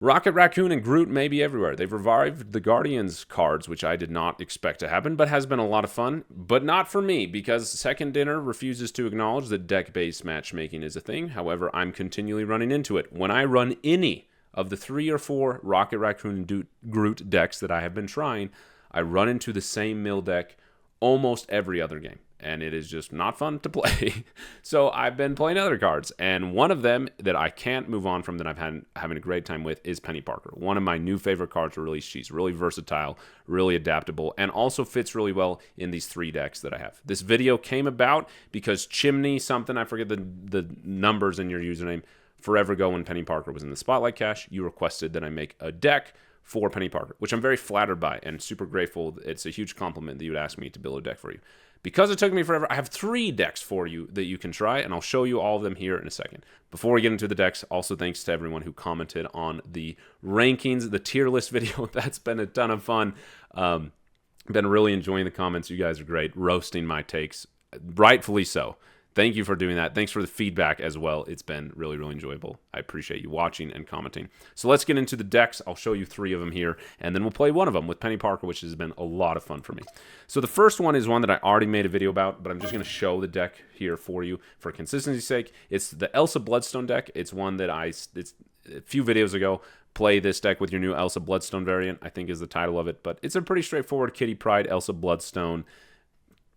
Rocket Raccoon and Groot may be everywhere. They've revived the Guardians cards, which I did not expect to happen, but has been a lot of fun. But not for me, because Second Dinner refuses to acknowledge that deck-based matchmaking is a thing. However, I'm continually running into it. When I run any of the 3 or 4 Rocket Raccoon and Groot decks that I have been trying, I run into the same mill deck almost every other game, and it is just not fun to play. So I've been playing other cards, and one of them that I can't move on from that I've had having a great time with is Peni Parker. One of my new favorite cards to release. She's really versatile, really adaptable, and also fits really well in these 3 decks that I have. This video came about because Chimney something, I forget the numbers in your username, forever ago when Peni Parker was in the Spotlight Cache, you requested that I make a deck for Peni Parker, which I'm very flattered by and super grateful. It's a huge compliment that you would ask me to build a deck for you. Because it took me forever, I have 3 decks for you that you can try, and I'll show you all of them here in a second. Before we get into the decks, also thanks to everyone who commented on the rankings, the tier list video. That's been a ton of fun. Been really enjoying the comments. You guys are great, roasting my takes, rightfully so. Thank you for doing that. Thanks for the feedback as well. It's been really, really enjoyable. I appreciate you watching and commenting. So let's get into the decks. I'll show you 3 of them here, and then we'll play one of them with Peni Parker, which has been a lot of fun for me. So the first one is one that I already made a video about, but I'm just going to show the deck here for you for consistency's sake. It's the Elsa Bloodstone deck. It's one that it's a few videos ago. Play this deck with your new Elsa Bloodstone variant, I think is the title of it, but it's a pretty straightforward Kitty Pryde Elsa Bloodstone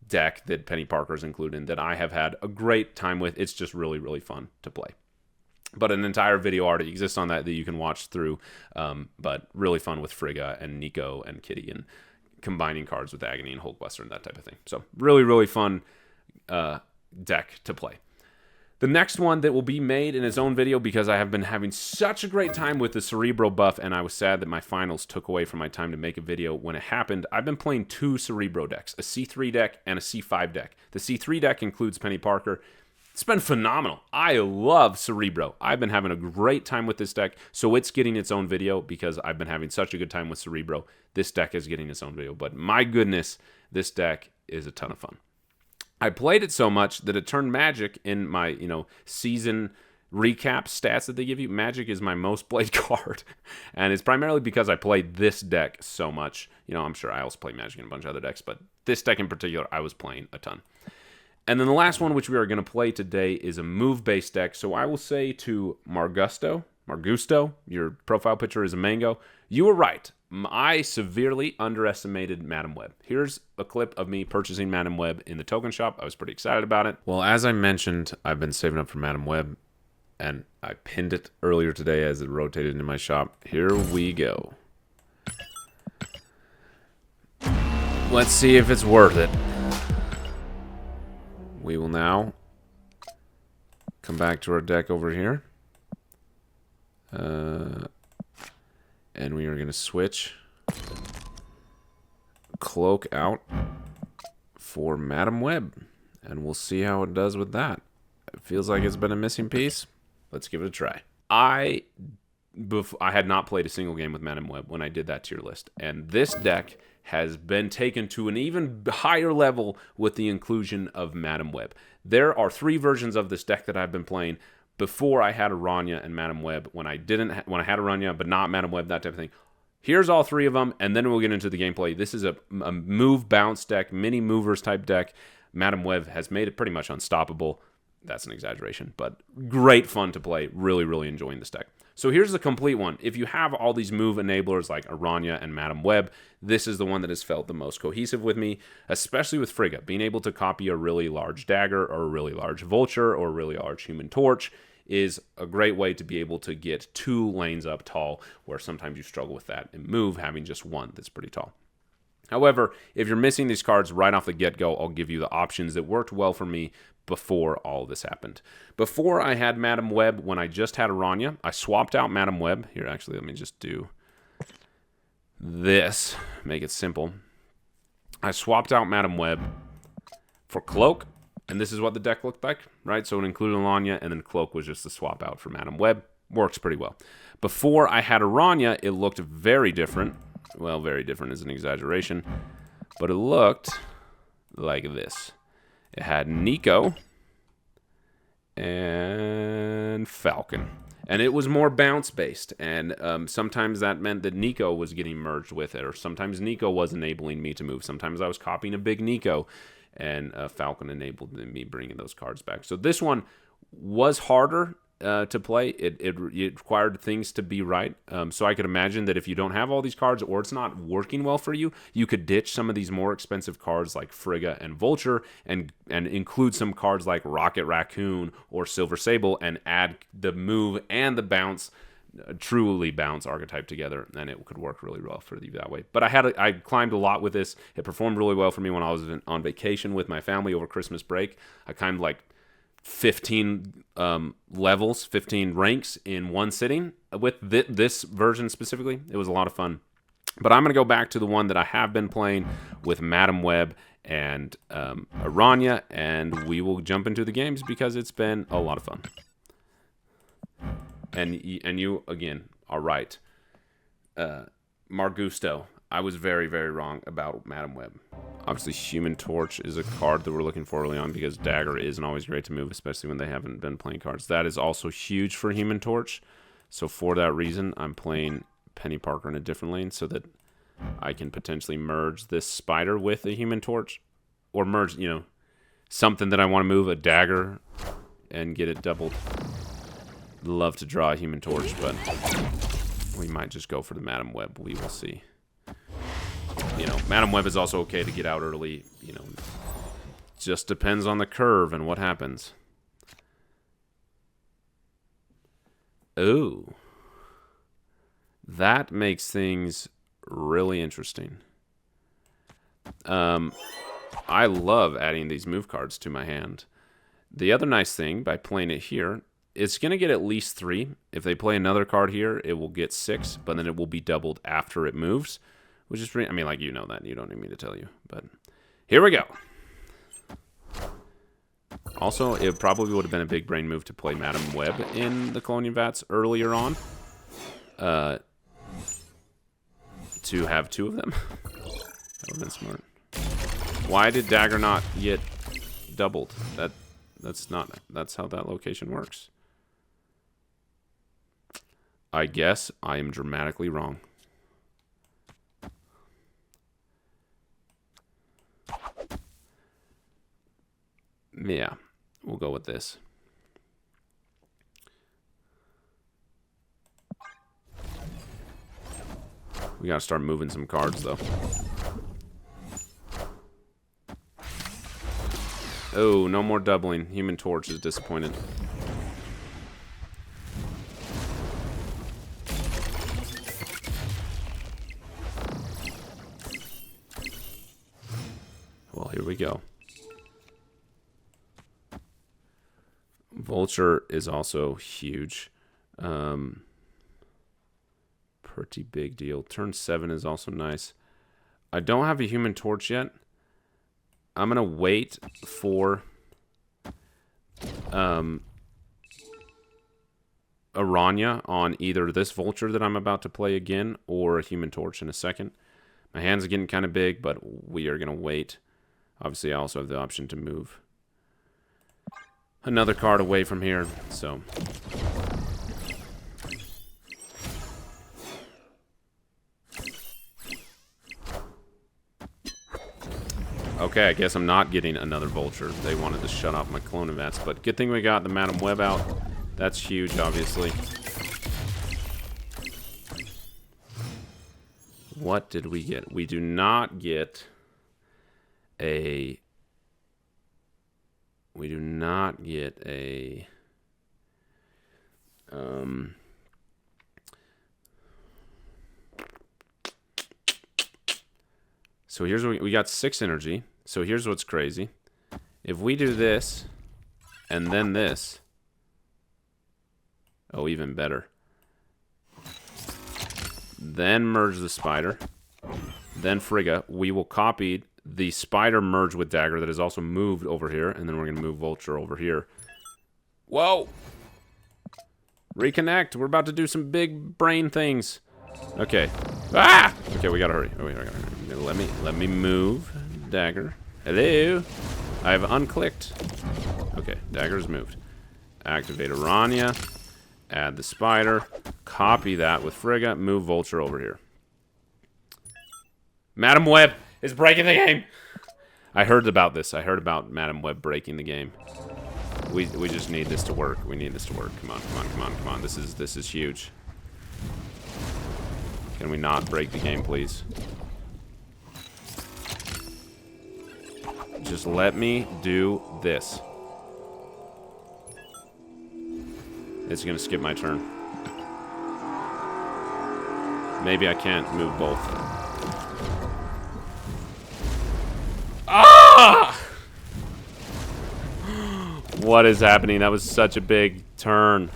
deck that Peni Parker is included in that I have had a great time with. It's just really, really fun to play. But an entire video already exists on that you can watch through, but really fun with Frigga and Nico and Kitty and combining cards with Agony and Hulkbuster and that type of thing. So really, really fun deck to play. The next one that will be made in its own video because I have been having such a great time with the Cerebro buff, and I was sad that my finals took away from my time to make a video when it happened. I've been playing 2 Cerebro decks, a C3 deck and a C5 deck. The C3 deck includes Peni Parker. It's been phenomenal. I love Cerebro. I've been having a great time with this deck, so it's getting its own video because I've been having such a good time with Cerebro. This deck is getting its own video, but my goodness, this deck is a ton of fun. I played it so much that it turned Magic in my, season recap stats that they give you. Magic is my most played card, and it's primarily because I played this deck so much. I'm sure I also play Magic in a bunch of other decks, but this deck in particular, I was playing a ton. And then the last one, which we are going to play today, is a move-based deck. So I will say to Margusto, your profile picture is a mango. You were right. I severely underestimated Madam Web. Here's a clip of me purchasing Madam Web in the token shop. I was pretty excited about it. Well, as I mentioned, I've been saving up for Madam Web, and I pinned it earlier today as it rotated into my shop. Here we go. Let's see if it's worth it. We will now come back to our deck over here. And we are going to switch Cloak out for Madam Web. And we'll see how it does with that. It feels like it's been a missing piece. Let's give it a try. I had not played a single game with Madam Web when I did that tier list. And this deck has been taken to an even higher level with the inclusion of Madam Web. There are 3 versions of this deck that I've been playing before I had Aranya and Madam Web, when I had Aranya but not Madam Web, that type of thing. Here's all 3 of them, and then we'll get into the gameplay. This is a move bounce deck, mini movers type deck. Madam Web has made it pretty much unstoppable. That's an exaggeration, but great fun to play. Really, really enjoying this deck. So here's the complete one. If you have all these move enablers like Aranya and Madam Web, this is the one that has felt the most cohesive with me, especially with Frigga. Being able to copy a really large dagger or a really large vulture or a really large human torch is a great way to be able to get 2 lanes up tall, where sometimes you struggle with that, and move having just 1 that's pretty tall. However, if you're missing these cards right off the get-go, I'll give you the options that worked well for me before all this happened. Before I had Madam Web, when I just had Aranya, I swapped out Madam Web. Here, actually, let me just do this. Make it simple. I swapped out Madam Web for Cloak, and this is what the deck looked like, right? So it included Aranya, and then Cloak was just the swap out for Madam Web. Works pretty well. Before I had Aranya, it looked very different. Well, very different is an exaggeration, but it looked like this. It had Nico and Falcon. And it was more bounce based, and sometimes that meant that Nico was getting merged with it, or sometimes Nico was enabling me to move. Sometimes I was copying a big Nico, and Falcon enabled me bringing those cards back. So this one was harder to play. It required things to be right. So I could imagine that if you don't have all these cards, or it's not working well for you, you could ditch some of these more expensive cards like Frigga and Vulture, and include some cards like Rocket Raccoon or Silver Sable, and add the move and the bounce, truly bounce archetype together, and it could work really well for you that way. But I climbed a lot with this. It performed really well for me when I was on vacation with my family over Christmas break. I climbed like 15 levels, 15 ranks in one sitting with this version specifically. It was a lot of fun. But I'm going to go back to the one that I have been playing with Madam Web and Aranya, and we will jump into the games because it's been a lot of fun. And you, again, are right. Margusto, I was very, very wrong about Madam Web. Obviously, Human Torch is a card that we're looking for early on because Dagger isn't always great to move, especially when they haven't been playing cards. That is also huge for Human Torch. So for that reason, I'm playing Peni Parker in a different lane so that I can potentially merge this Spider with a Human Torch. Or merge, something that I want to move, a Dagger, and get it doubled. Love to draw a Human Torch, but we might just go for the Madam Web. We will see. Madam Web is also okay to get out early. Just depends on the curve and what happens. Oh. That makes things really interesting. I love adding these move cards to my hand. The other nice thing, by playing it here, it's going to get at least 3. If they play another card here, it will get 6, but then it will be doubled after it moves. Which is pretty, that. You don't need me to tell you. But here we go. Also, it probably would have been a big brain move to play Madam Web in the Colonial Vats earlier on. To have 2 of them. That would have been smart. Why did Dagger not get doubled? That's how that location works. I guess I am dramatically wrong. Yeah, we'll go with this. We gotta start moving some cards, though. Oh, no more doubling. Human Torch is disappointed. Well, here we go. Vulture is also huge. Pretty big deal. Turn 7 is also nice. I don't have a Human Torch yet. I'm going to wait for Aranya on either this Vulture that I'm about to play again or a Human Torch in a second. My hands are getting kind of big, but we are going to wait. Obviously, I also have the option to move another card away from here, so... Okay, I guess I'm not getting another Vulture. They wanted to shut off my Clone Vats, but good thing we got the Madam Web out. That's huge, obviously. What did we get? We do not get a... We do not get a... So here's what we got 6 energy. So here's what's crazy. If we do this, and then this, oh, even better. Then merge the Spider, then Frigga. We will copy the Spider merge with Dagger that is also moved over here, and then we're going to move Vulture over here. Whoa! Reconnect. We're about to do some big brain things. Okay. Ah! Okay, we gotta hurry. Oh, wait, let me move Dagger. Hello? I have unclicked. Okay, Dagger's moved. Activate Aranya. Add the spider. Copy that with Frigga. Move Vulture over here. Madam Web is breaking the game. I heard about this. I heard about Madam Web breaking the game. We just need this to work. We need this to work. Come on, come on, come on, come on. This is huge. Can we not break the game, please? Just let me do this. It's gonna skip my turn. Maybe I can't move both. Ah! What is happening? That was such a big turn.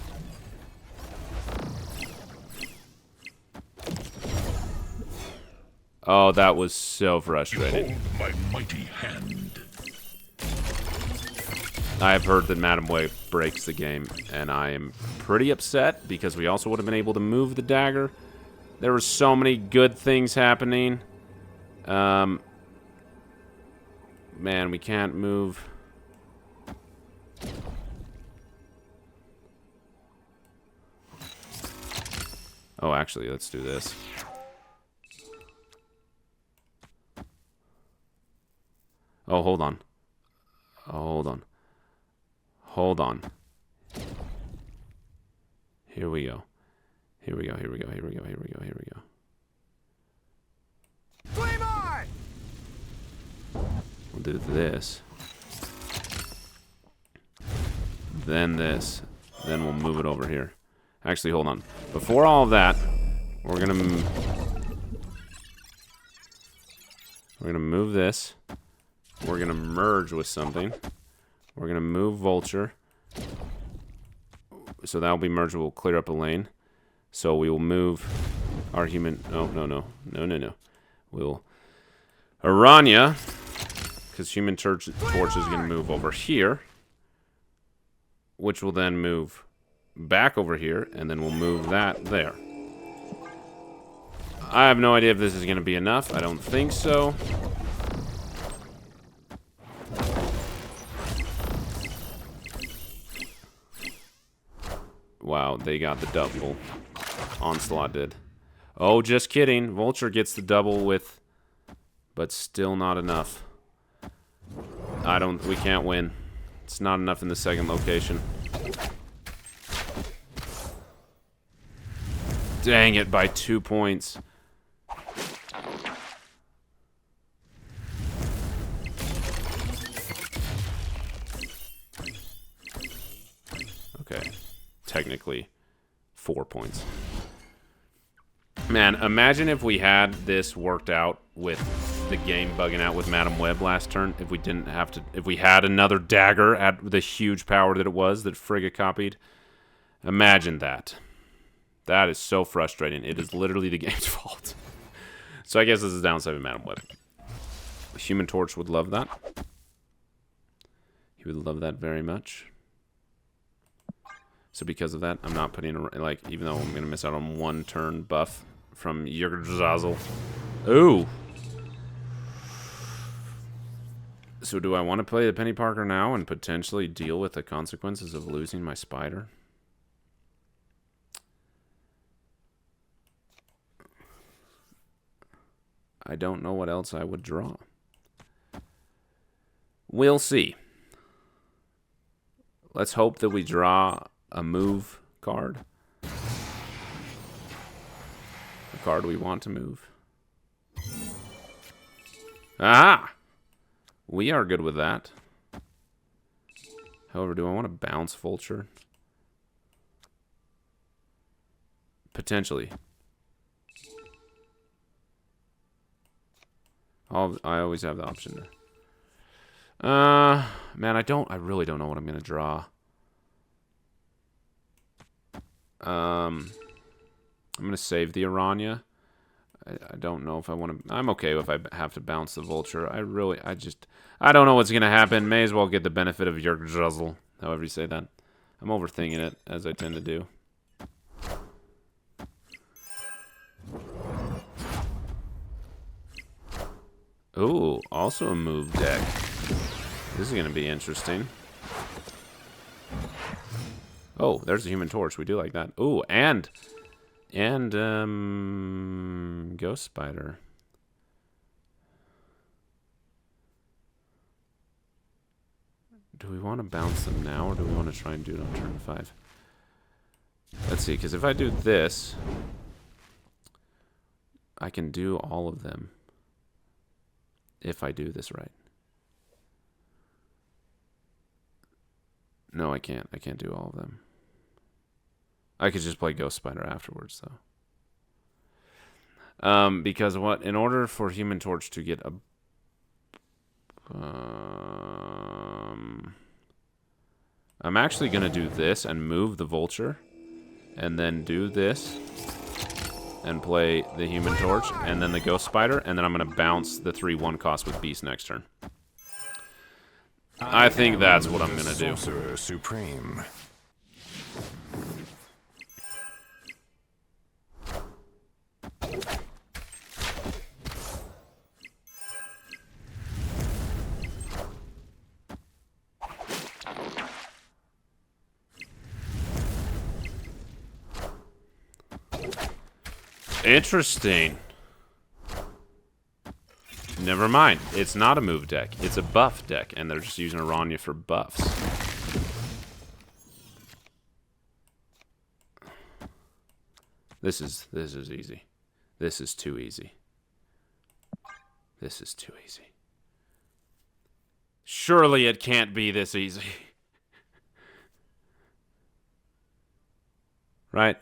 Oh, that was so frustrating. Behold my mighty hand. I've heard that Madam Web breaks the game, and I am pretty upset because we also would have been able to move the dagger. There were so many good things happening. Man, we can't move. Oh, actually, let's do this. Oh, hold on. Oh, hold on. Hold on. Here we go. Here we go, here we go, here we go, here we go, here we go. Flame on! We'll do this. Then this. Then we'll move it over here. Actually, hold on. Before all of that, we're gonna move this. We're gonna merge with something. We're gonna move Vulture. So that'll be merged. We'll clear up a lane. So we will move our human. No. We'll Aranya, because Human Torch is gonna move over here, which will then move back over here, and then we'll move that there. I have no idea if this is gonna be enough. I don't think so. Wow, they got the double. Onslaught did. Oh, just kidding. Vulture gets the double with... But still not enough. We can't win. It's not enough in the second location. Dang it, by 2 points. Okay. Technically 4 points. Man, imagine if we had this worked out with the game bugging out with Madam Web last turn. If we didn't have to, if we had another dagger at the huge power that it was that Frigga copied. Imagine that. That is so frustrating. It is literally the game's fault. So I guess this is downside of Madam Web. Human Torch would love that. He would love that very much. So because of that, I'm not putting, like, even though I'm going to miss out on 1 turn buff from Yggdrasil. Ooh. So do I want to play the Peni Parker now and potentially deal with the consequences of losing my spider? I don't know what else I would draw. We'll see. Let's hope that we draw a move card. A card we want to move. Aha! We are good with that. However, do I want to bounce Vulture? Potentially. I always have the option there. Man, I really don't know what I'm gonna draw. I'm gonna save the Aranya. I don't know if I want to. I'm okay if I have to bounce the Vulture. I don't know what's gonna happen. May as well get the benefit of Yggdrasil, however you say that. I'm overthinking it, as I tend to do. Ooh, also a move deck. This is gonna be interesting. Oh, there's the Human Torch. We do like that. Ooh, and Ghost Spider. Do we want to bounce them now, or do we want to try and do it on turn 5? Let's see, because if I do this, I can do all of them. If I do this right. No, I can't. I can't do all of them. I could just play Ghost Spider afterwards, though. Because what? In order for Human Torch to get a... I'm actually going to do this and move the Vulture. And then do this. And play the Human Torch. And then the Ghost Spider. And then I'm going to bounce the 3/1 cost with Beast next turn. I think that's what I'm going to do. Sorcerer Supreme. Interesting. Never mind. It's not a move deck. It's a buff deck, and they're just using Aranya for buffs. This is easy. This is too easy. This is too easy. Surely it can't be this easy. Right?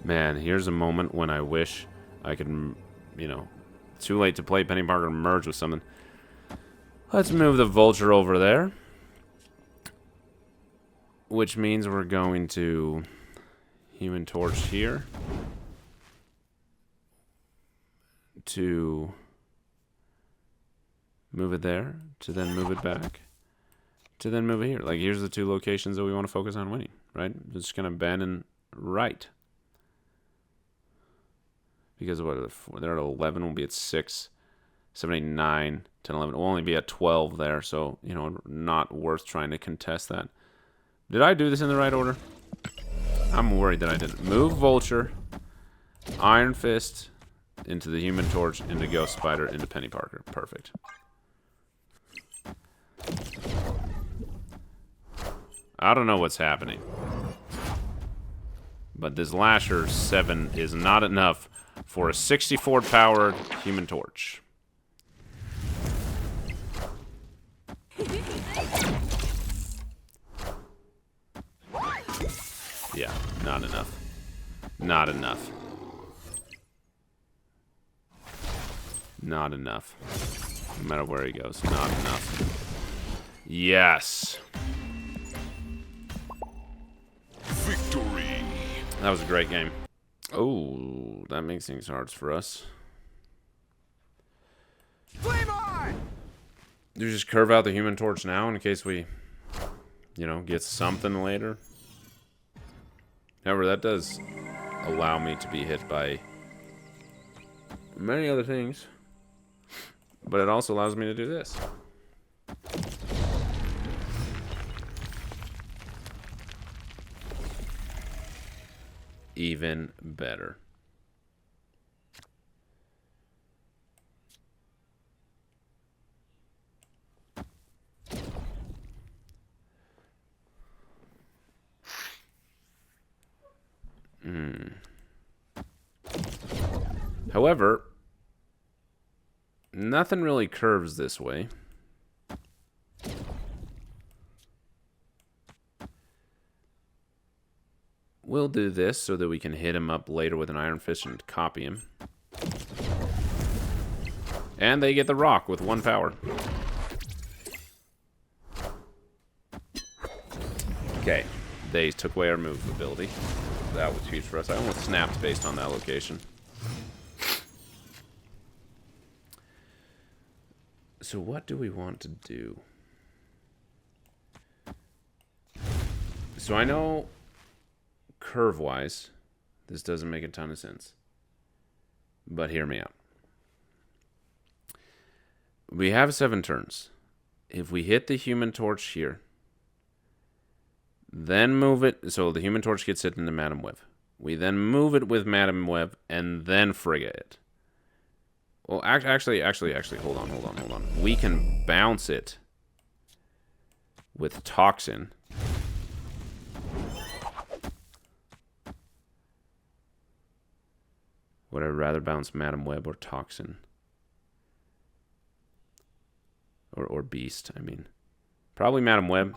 Man, here's a moment when I wish I could, you know, too late to play Peni Parker merge with something. Let's move the Vulture over there. Which means we're going to Human Torch here. To move it there. To then move it back. To then move it here. Like, here's the two locations that we want to focus on winning, right? It's just going to abandon right. Because what they're at 11, we'll be at 6, 7, 8, 9, 10, 11. We'll only be at 12 there, so, you know, not worth trying to contest that. Did I do this in the right order? I'm worried that I didn't. Move Vulture, Iron Fist, into the Human Torch, into Ghost Spider, into Peni Parker. Perfect. I don't know what's happening. But this Lasher 7 is not enough for a 64-powered Human Torch. Yeah, not enough. Not enough. Not enough. No matter where he goes, not enough. Yes. Victory. That was a great game. Oh, that makes things hard for us. Flame on! Do you just curve out the Human Torch now in case we, you know, get something later? However, that does allow me to be hit by many other things. But it also allows me to do this. Even better. However, nothing really curves this way. We'll do this so that we can hit him up later with an Iron Fist and copy him. And they get the rock with 1 power. Okay, they took away our move ability. That was huge for us. I almost snapped based on that location. So what do we want to do? So I know curve-wise, this doesn't make a ton of sense. But hear me out. We have 7 turns. If we hit the Human Torch here, then move it, so the Human Torch gets hit into Madam Web. We then move it with Madam Web, and then frigate it. Well, actually, hold on. We can bounce it with Toxin. Would I rather bounce Madam Web or Toxin? Or Beast, I mean. Probably Madam Web.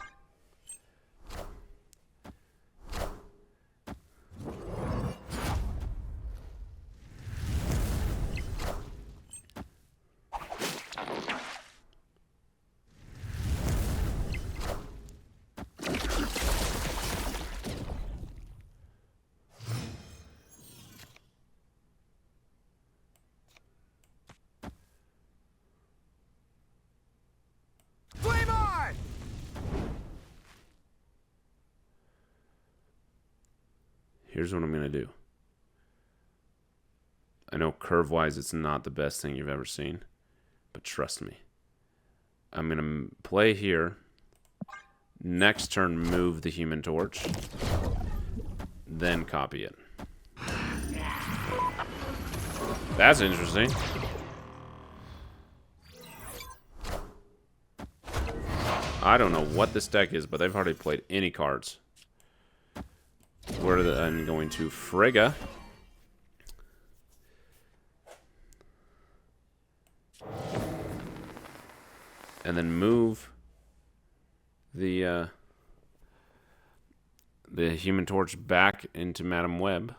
Here's what I'm going to do. I know curve-wise it's not the best thing you've ever seen, but trust me. I'm going to play here. Next turn, move the Human Torch. Then copy it. That's interesting. I don't know what this deck is, but they've hardly played any cards. I'm going to Frigga. And then move the Human Torch back into Madam Web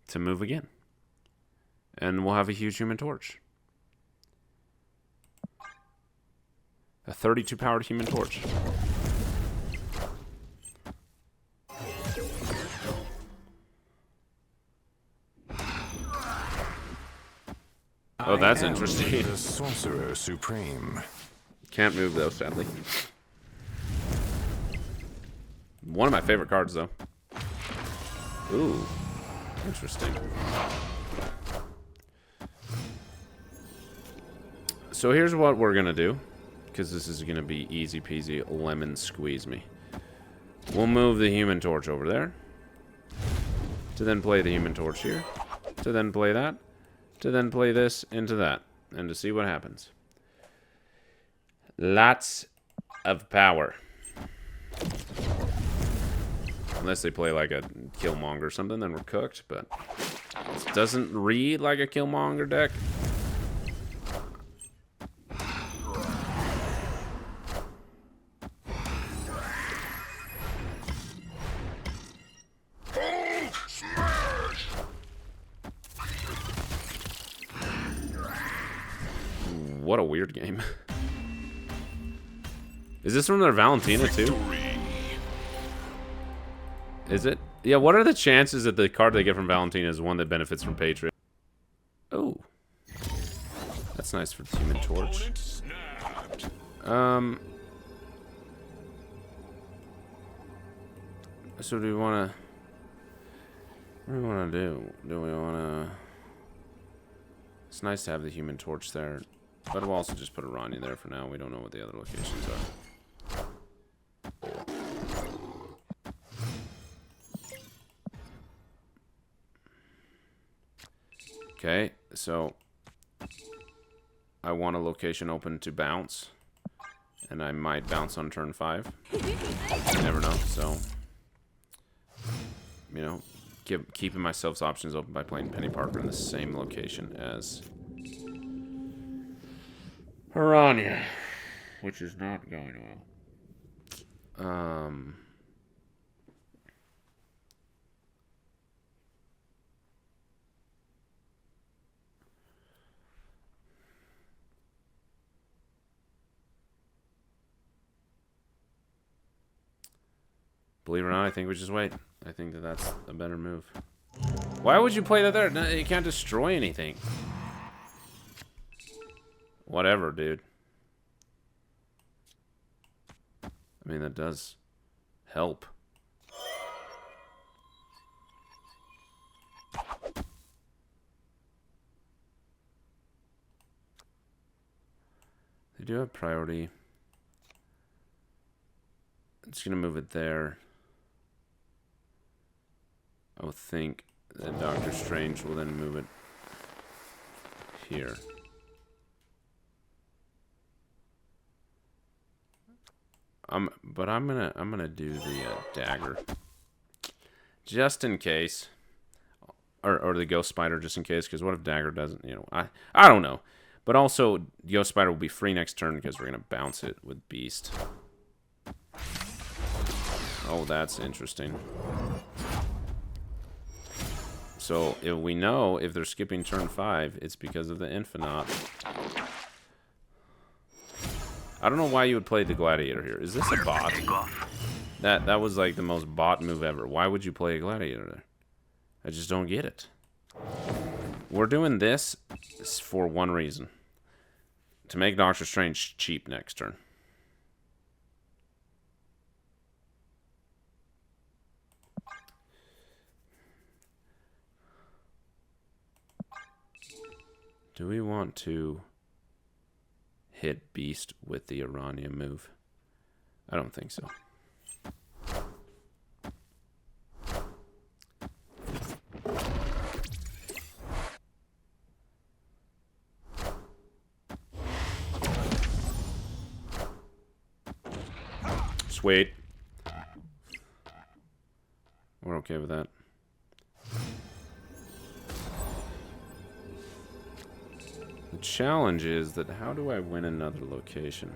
to move again. And we'll have a huge Human Torch. A 32-powered Human Torch. Oh, that's interesting. The Sorcerer Supreme. Can't move, though, sadly. One of my favorite cards, though. Ooh. Interesting. So here's what we're going to do. Because this is going to be easy peasy lemon squeeze me. We'll move the Human Torch over there. To then play the Human Torch here. To then play that. To then play this into that. And to see what happens. Lots of power. Unless they play like a Killmonger or something, then we're cooked. But this doesn't read like a Killmonger deck. What a weird game. Is this from their Valentina too? Is it? Yeah, what are the chances that the card they get from Valentina is one that benefits from Patreon? Oh. That's nice for the Human Torch. So do we want to... What do we want to do? Do we want to... It's nice to have the Human Torch there. But we'll also just put a Ronnie there for now. We don't know what the other locations are. Okay, so I want a location open to bounce. And I might bounce on turn 5. You never know, so... You know, keeping myself options open by playing Peni Parker in the same location as... Piranha, which is not going well. Believe it or not, I think we just wait. I think that that's a better move. Why would you play that there? No, you can't destroy anything. Whatever, dude. I mean, that does help. We do have priority. It's going to move it there. I will think that Doctor Strange will then move it here. But I'm gonna do the dagger, just in case, or the ghost spider, just in case. Because what if dagger doesn't? You know, I don't know. But also, ghost spider will be free next turn because we're gonna bounce it with beast. Oh, that's interesting. So if we know if they're skipping turn 5, it's because of the Infinite. I don't know why you would play the Gladiator here. Is this a bot? That was like the most bot move ever. Why would you play a Gladiator there? I just don't get it. We're doing this for one reason. To make Doctor Strange cheap next turn. Do we want to hit Beast with the Aranya move? I don't think so. Sweet. We're okay with that. The challenge is that how do I win another location?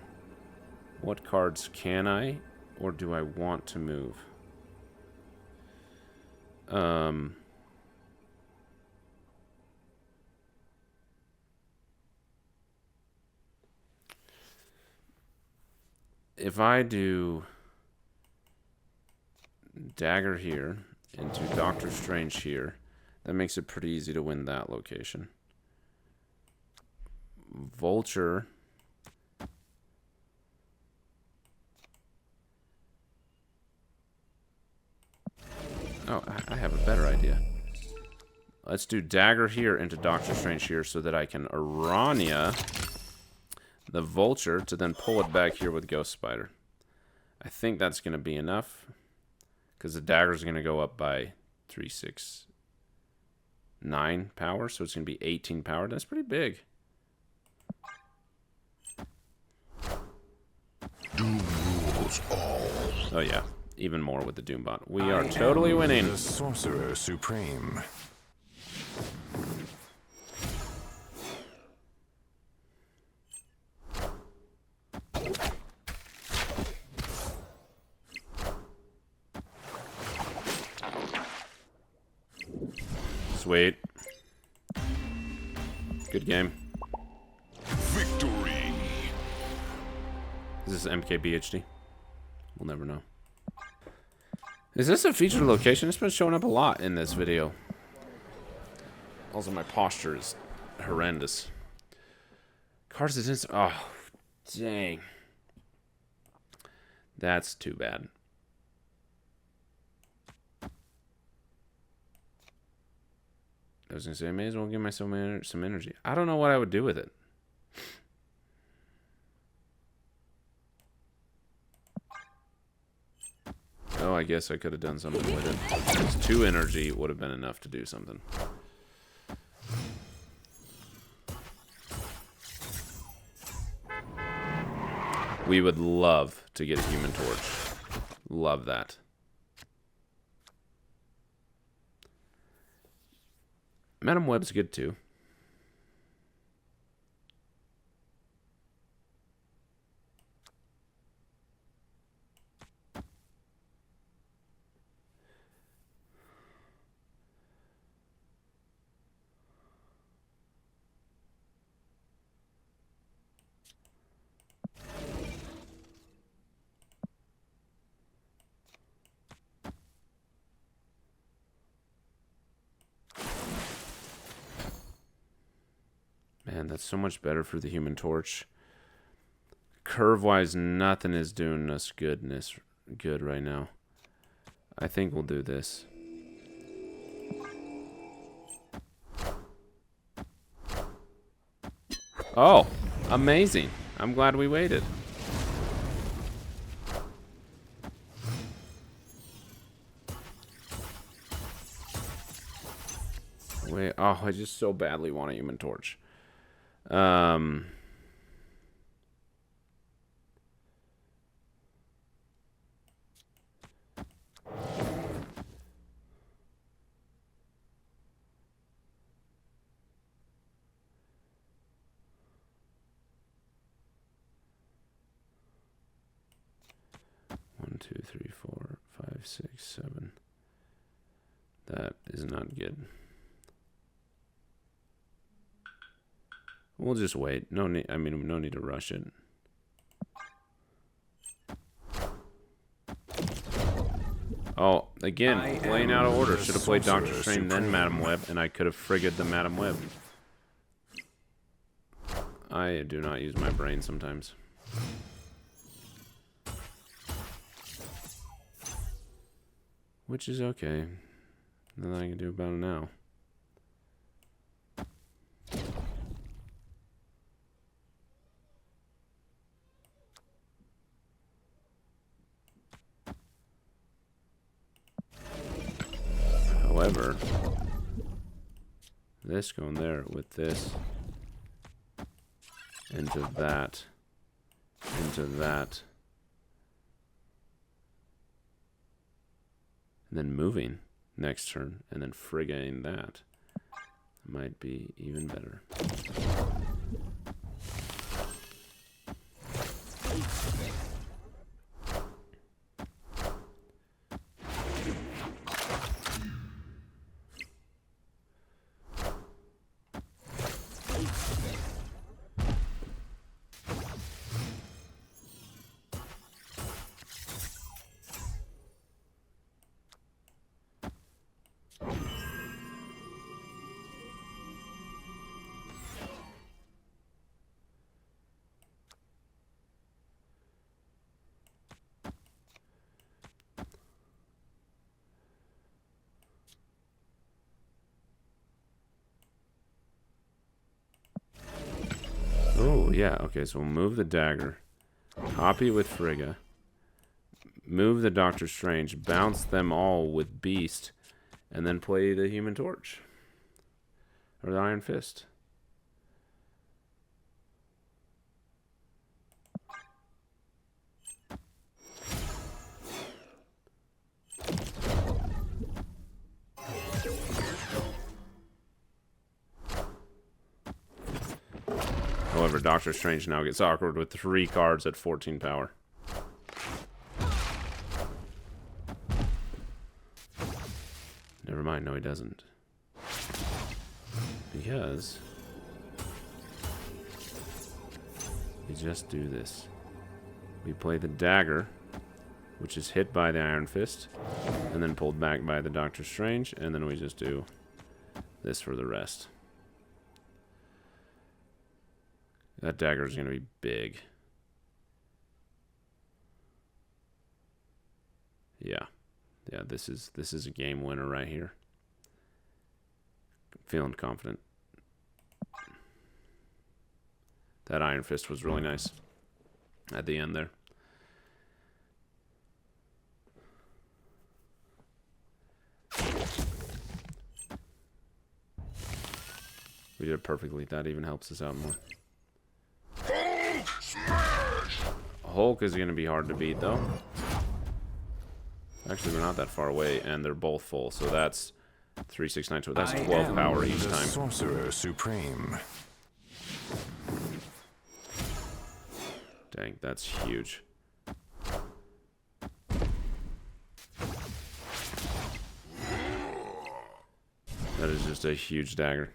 What cards can I or do I want to move? If I do dagger here into Doctor Strange here, that makes it pretty easy to win that location. Vulture. Oh, I have a better idea. Let's do dagger here into Doctor Strange here so that I can Aranya the Vulture to then pull it back here with Ghost Spider. I think that's going to be enough because the dagger is going to go up by 3, 6, 9 power, so it's going to be 18 power. That's pretty big. Doom rules all. Oh yeah, even more with the Doombot. We are totally winning. The Sorcerer Supreme. Sweet. Good game. Victory. Is this MKBHD? We'll never know. Is this a featured location? It's been showing up a lot in this video. Also, my posture is horrendous. Cards that didn't... Oh, dang. That's too bad. I was going to say, I may as well give myself some energy. I don't know what I would do with it. Oh, I guess I could have done something with it. Because 2 energy would have been enough to do something. We would love to get a Human Torch. Love that. Madam Web's good too. Man, that's so much better for the Human Torch. Curve-wise, nothing is doing us good right now. I think we'll do this. Oh, amazing. I'm glad we waited. Wait, oh, I just so badly want a Human Torch. One, two, three, four, five, six, seven. That is not good. We'll just wait. No need. I mean, no need to rush it. Oh, again, playing out of order. Should have played Doctor Strange, then Madam Web, and I could have frigged the Madam Web. I do not use my brain sometimes. Which is okay. Nothing I can do about it now. However, this going there with this into that, and then moving next turn, and then frigging that might be even better. Oh, yeah. Okay, so we'll move the dagger. Copy it with Frigga. Move the Doctor Strange. Bounce them all with Beast. And then play the Human Torch. Or the Iron Fist. However, Doctor Strange now gets awkward with 3 cards at 14 power. Never mind, no he doesn't. Because we just do this. We play the dagger, which is hit by the Iron Fist, and then pulled back by the Doctor Strange, and then we just do this for the rest. That dagger is going to be big. Yeah. Yeah, this is a game winner right here. Feeling confident. That Iron Fist was really nice at the end there. We did it perfectly. That even helps us out more. Hulk is going to be hard to beat, though. Actually, we're not that far away, and they're both full, so that's 3, 6, 9, 12. That's 12 power each time. Sorcerer Supreme. Dang, that's huge. That is just a huge dagger.